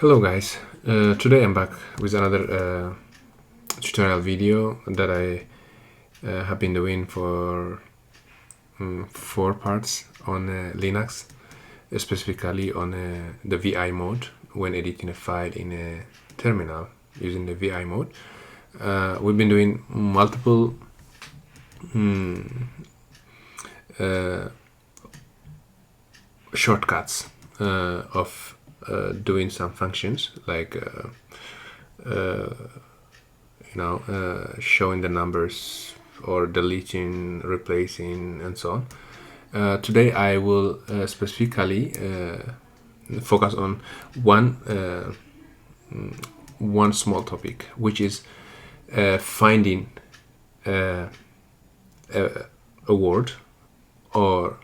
Hello guys, today I'm back with another tutorial video that I have been doing for 4 parts on Linux, specifically on the VI mode when editing a file in a terminal using the VI mode. We've been doing multiple shortcuts of doing some functions like showing the numbers or deleting, replacing, and so on. Today I will specifically focus on one small topic, which is finding a word or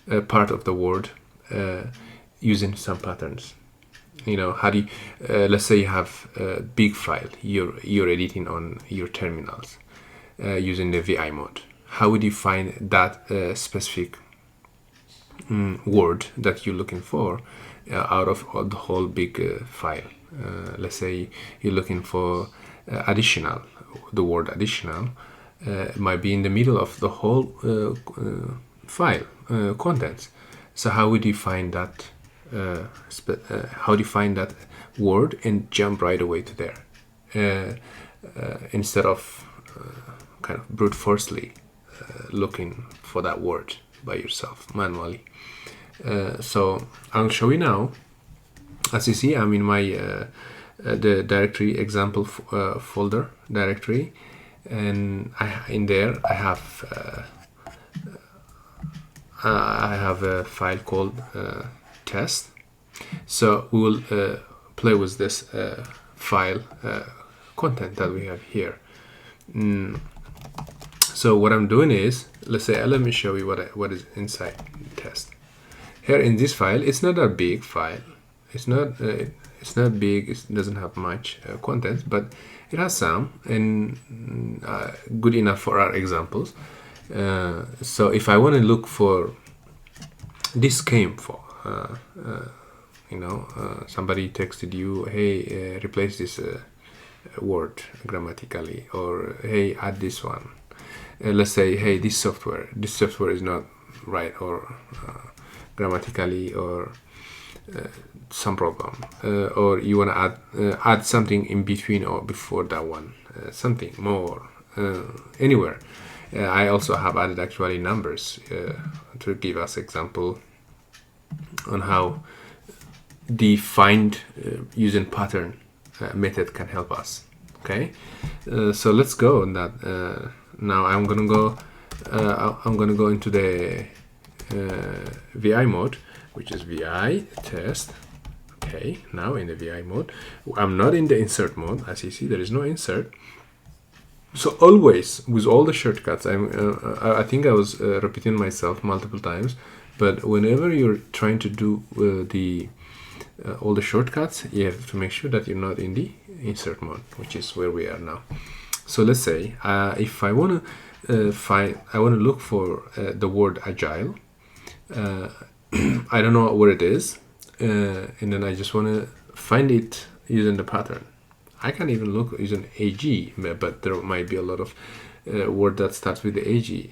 a part of the word using some patterns. How do you, let's say you have a big file you're editing on your terminals using the VI mode. How would you find that specific word that you're looking for out of the whole big file? Let's say you're looking for additional. The word additional might be in the middle of the whole file contents. So how would you find that? How do you find that word and jump right away to there instead of kind of brute forcefully looking for that word by yourself manually? So I'll show you now. As you see, I'm in my the directory example folder directory, and in there I have a file called test. So we will play with this file content that we have here. So what I'm doing is, let me show you what is inside test. Here in this file, it's not a big file. It's not big. It doesn't have much content, but it has some, and good enough for our examples. So if I want to look for this came for somebody texted you, hey, replace this word grammatically, or hey, add this one. Let's say, hey, this software is not right, or grammatically, or some problem, or you want to add something in between or before that one, something more anywhere. I also have added actually numbers to give us example on how the find using pattern method can help us. Okay, so let's go on that. Now I'm gonna go into the VI mode, which is VI test. Okay, now in the VI mode, I'm not in the insert mode. As you see, there is no insert. So always with all the shortcuts, I think I was repeating myself multiple times, but whenever you're trying to do all the shortcuts, you have to make sure that you're not in the insert mode, which is where we are now. So let's say if I want to look for the word agile. I don't know where it is, and then I just want to find it using the pattern. I can even look using AG, but there might be a lot of word that starts with the AG.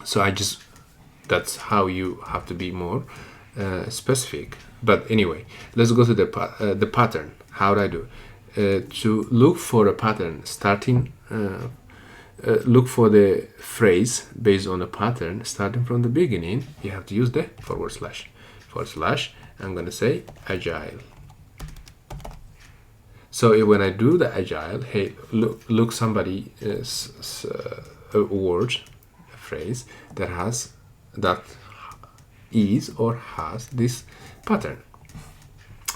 So that's how you have to be more specific. But anyway, let's go to the pattern. How do I do? To look for a pattern, look for the phrase based on a pattern starting from the beginning. You have to use the // I'm going to say agile. So when I do the agile, hey, look somebody a word, a phrase that is or has this pattern.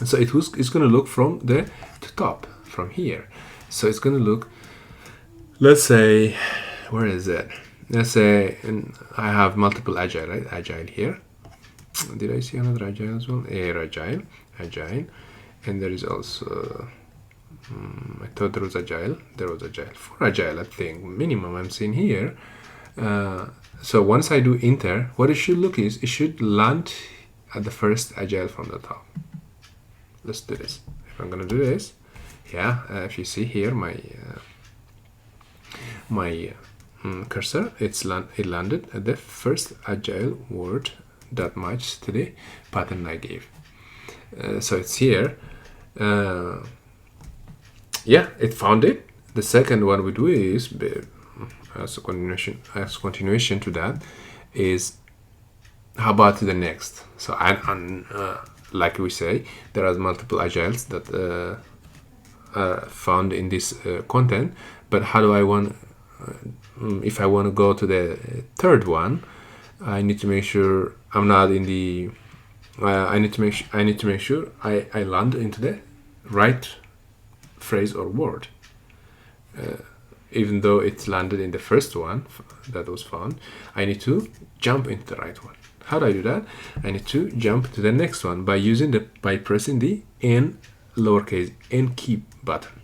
So it's going to look from the top, from here. So it's going to look, let's say, where is it? Let's say I have multiple agile, right? Agile here. Did I see another agile as well? Agile, and there is also I thought there was agile. There was agile. For agile, I think minimum I'm seeing here. So once I do enter, what it should look is it should land at the first agile from the top. let's do this. If I'm gonna do this, yeah, if you see here my cursor, it landed at the first agile word that matched to the pattern I gave. So it's here. Yeah, it found it. The second one we do is, as a continuation to that, is how about the next? So like we say, there are multiple agiles that found in this content, but how do I want, if I want to go to the third one, I need to make sure I'm not in the I need to make sure I land into the right phrase or word. Even though it landed in the first one that was found, I need to jump into the right one. How do I do that? I need to jump to the next one by pressing the N lowercase n key button.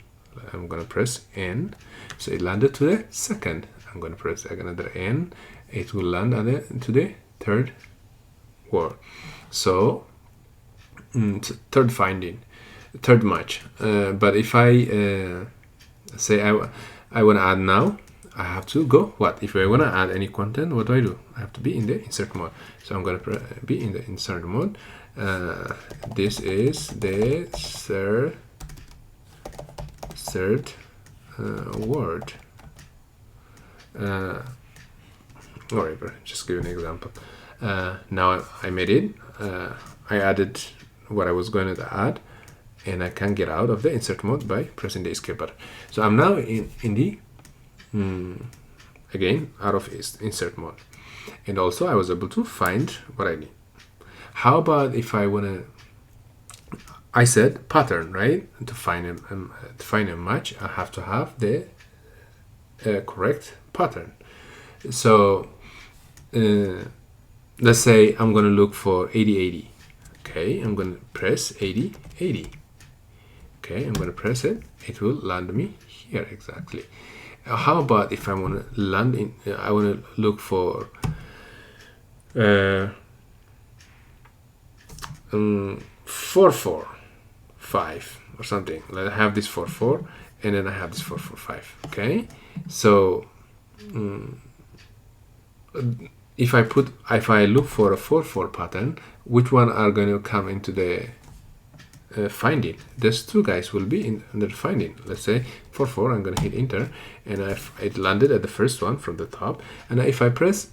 I'm gonna press N, so it landed to the second. I'm gonna press another N, it will land to the third word. So third match. But if I say I want to add now, I have to go what? If I want to add any content, what do? I have to be in the insert mode. So I'm going to be in the insert mode. This is the third word. Whatever, just give an example. Now I made it. I added what I was going to add, and I can get out of the insert mode by pressing the escape button. So I'm now in the again out of insert mode, and also I was able to find what I need. How about if I want to, I said pattern, right? To find a match, I have to have the correct pattern. So let's say I'm going to look for 80-80. Okay, I'm going to press 80-80. Okay, I'm going to press it. It will land me here exactly. How about if I want to land in, I want to look for 4-4-5 or something. Like I have this 4-4 and then I have this 4-4-5. Okay, so if I look for a 4-4 pattern, which one are going to come into the finding? These two guys will be in the finding. Let's say 4-4, I'm going to hit enter, and it landed at the first one from the top. And if I press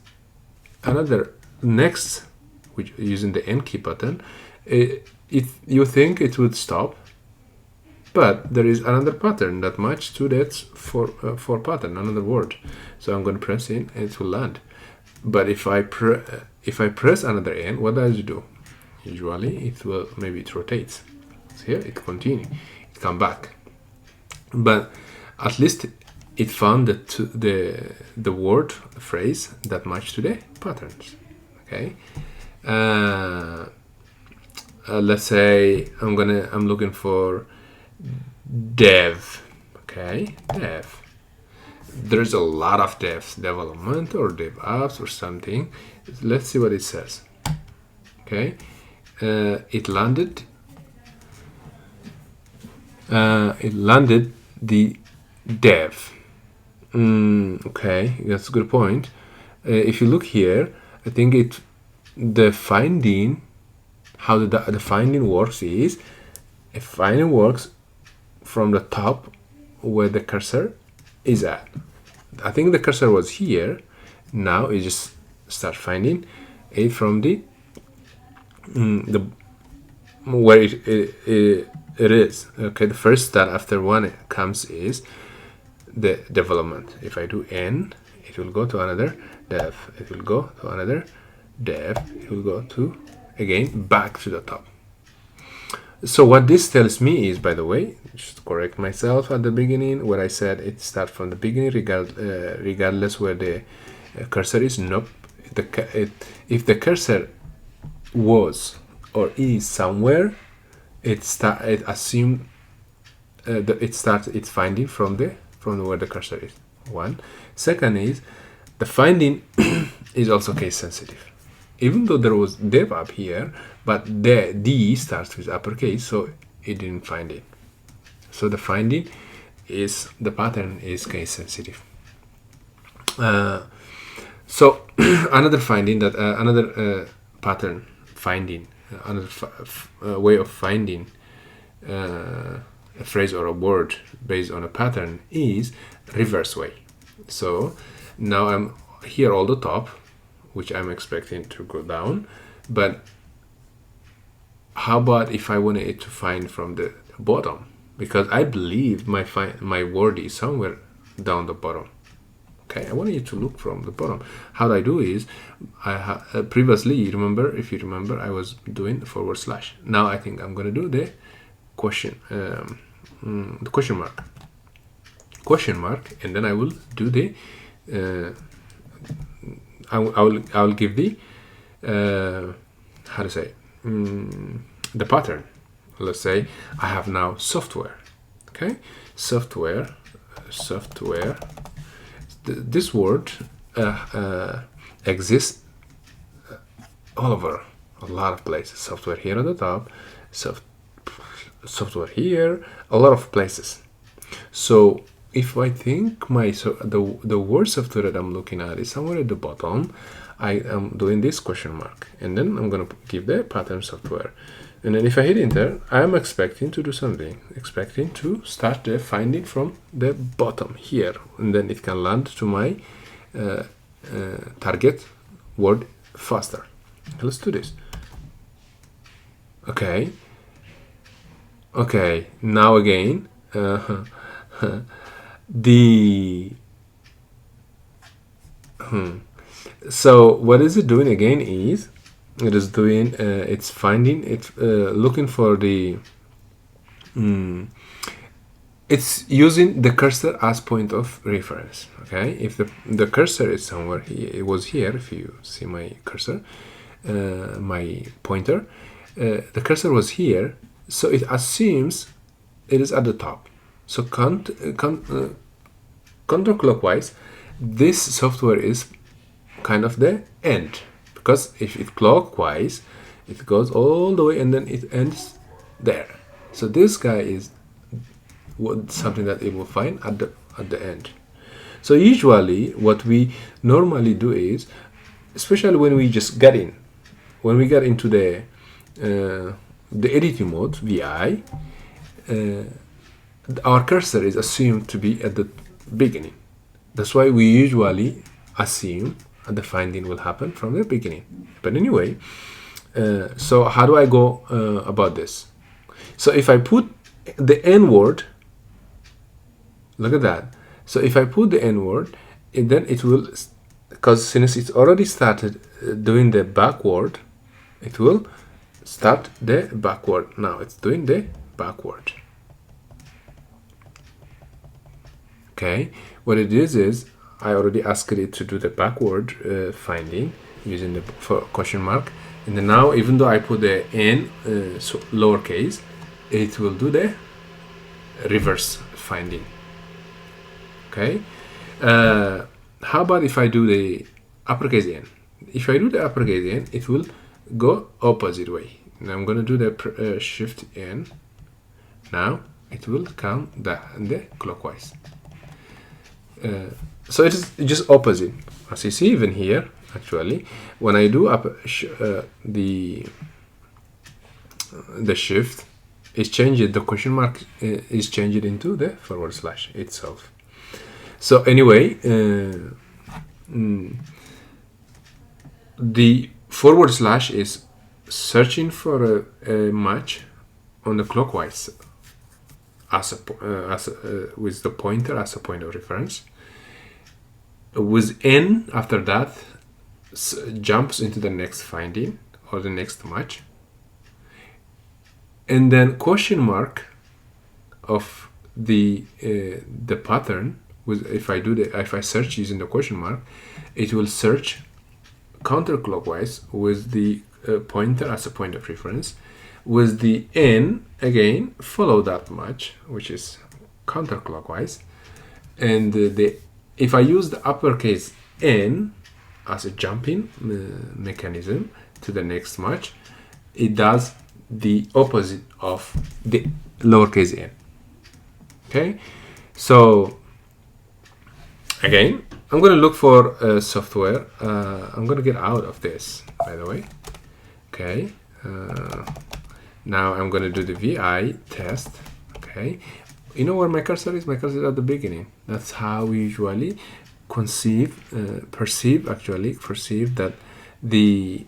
another next, which using the N key button, you think it would stop, but there is another pattern that matches to that 4 pattern, another word. So I'm going to press in, and it will land. But if I press another N, what does it do? Usually it rotates. So here it continues, it come back. But at least it found the word, the phrase that match to the patterns. Okay. Let's say I'm looking for dev. Okay, dev. There's a lot of devs, development or DevOps or something. Let's see what it says. Okay, it landed the dev. Okay, that's a good point. If you look here, I think the finding, how the finding works is, a finding works from the top where the cursor is at. I think the cursor was here. Now it just start finding it from the where it is. Okay, the first step after one comes is the development. If I do N, it will go to another dev. It will go to another dev. It will go to again back to the top. So what this tells me is, by the way, just correct myself at the beginning where I said it starts from the beginning regardless where the cursor is. Nope. If the cursor was or is somewhere, it assumes it starts its finding from where the cursor is. One. Second is the finding is also case sensitive. Even though there was dev up here, but the D starts with uppercase, so it didn't find it. So the finding is, the pattern is case sensitive. So another finding that another pattern finding, another way of finding a phrase or a word based on a pattern is reverse way. So now I'm here all the top, which I'm expecting to go down, but how about if I wanted it to find from the bottom? Because I believe my word is somewhere down the bottom. Okay, I want you to look from the bottom. How I do is, previously, remember, if you remember, I was doing /. Now I think I'm going to do the question, the question mark, and then I will do the, I will give the, how to say, the pattern. Let's say I have now software. Okay, software. This word exists all over a lot of places. Software here at the top, software here, a lot of places. So if I think the word software that I'm looking at is somewhere at the bottom, I am doing this question mark, and then I'm going to give the pattern software. And then if I hit enter, I am expecting to do something, expecting to start the finding from the bottom here, and then it can land to my target word faster. Let's do this. Okay, now again, so what is it doing again is, it is doing, it's finding, it's looking for the, it's using the cursor as point of reference. Okay, if the cursor is somewhere here, it was here, if you see my cursor, my pointer, the cursor was here, so it assumes it is at the top. So counterclockwise, this software is kind of the end. Because if it clockwise, it goes all the way and then it ends there. So this guy is something that it will find at the end. So usually what we normally do is, especially when we just get in, when we get into the editing mode, VI, our cursor is assumed to be at the beginning. That's why we usually assume the finding will happen from the beginning. But anyway, so how do I go about this? So if I put the N word, look at that. So if I put the N word, then it will, because since it's already started doing the backward, it will start the backward. Now it's doing the backward. Okay, what it is I already asked it to do the backward finding using the question mark, and then now even though I put the N so lowercase, it will do the reverse finding. Okay, how about if I do the uppercase N? If I do the uppercase N, it will go opposite way. Now I'm going to do the shift N. Now it will come the clockwise. So it is just opposite. As you see, even here, actually, when I do the shift, is changed. The question mark is changed into the / itself. So anyway, the / is searching for a match on the clockwise with the pointer as a point of reference. With N after that jumps into the next finding or the next match, and then question mark of the pattern. With if I search using the question mark, it will search counterclockwise with the pointer as a point of reference. With the N again, follow that match, which is counterclockwise, and if I use the uppercase N as a jumping mechanism to the next match, it does the opposite of the lowercase n. Okay, so again, I'm going to look for software. I'm going to get out of this, by the way. Okay, now I'm going to do the VI test. Okay, you know where my cursor is? My cursor is at the beginning. That's how we usually perceive that the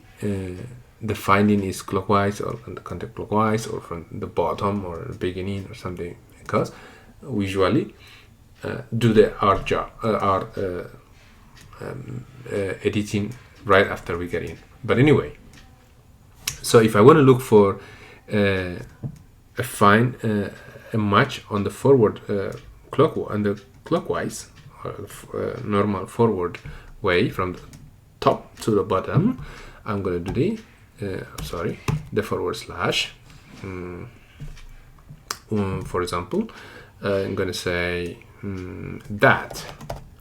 finding is clockwise or counterclockwise or from the bottom or the beginning or something, because we usually do our editing right after we get in. But anyway, so if I want to look for a match on the forward clockwise or normal forward way from the top to the bottom, I'm going to do the forward slash. For example, I'm going to say that.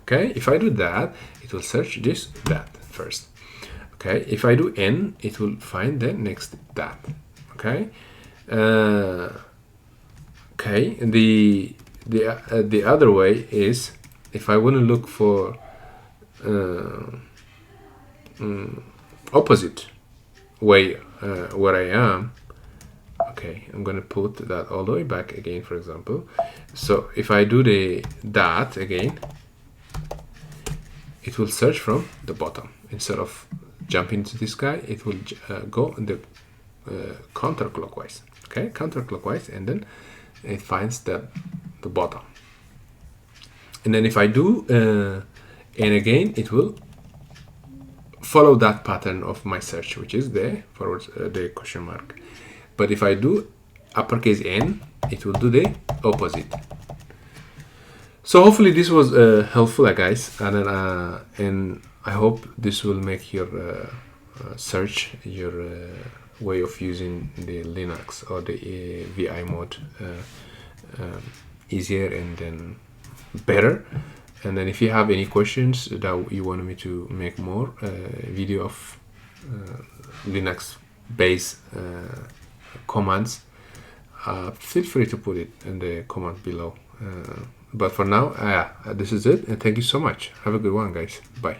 Okay, if I do that, it will search that first. Okay, if I do n, it will find the next that. Okay, okay. The other way is, if I want to look for opposite way where I am. Okay, I'm going to put that all the way back again, for example. So if I do that again, it will search from the bottom. Instead of jumping to this guy, it will go in the counterclockwise. Okay, counterclockwise, and then it finds the bottom. And then if I do and again, it will follow that pattern of my search, which is the forward the question mark. But if I do uppercase N, it will do the opposite. So hopefully this was helpful, guys, and then, and I hope this will make your search, your way of using the Linux or the VI mode easier and then better. And then if you have any questions that you want me to make more video of Linux based commands, feel free to put it in the comment below. But for now, this is it, and thank you so much. Have a good one, guys. Bye.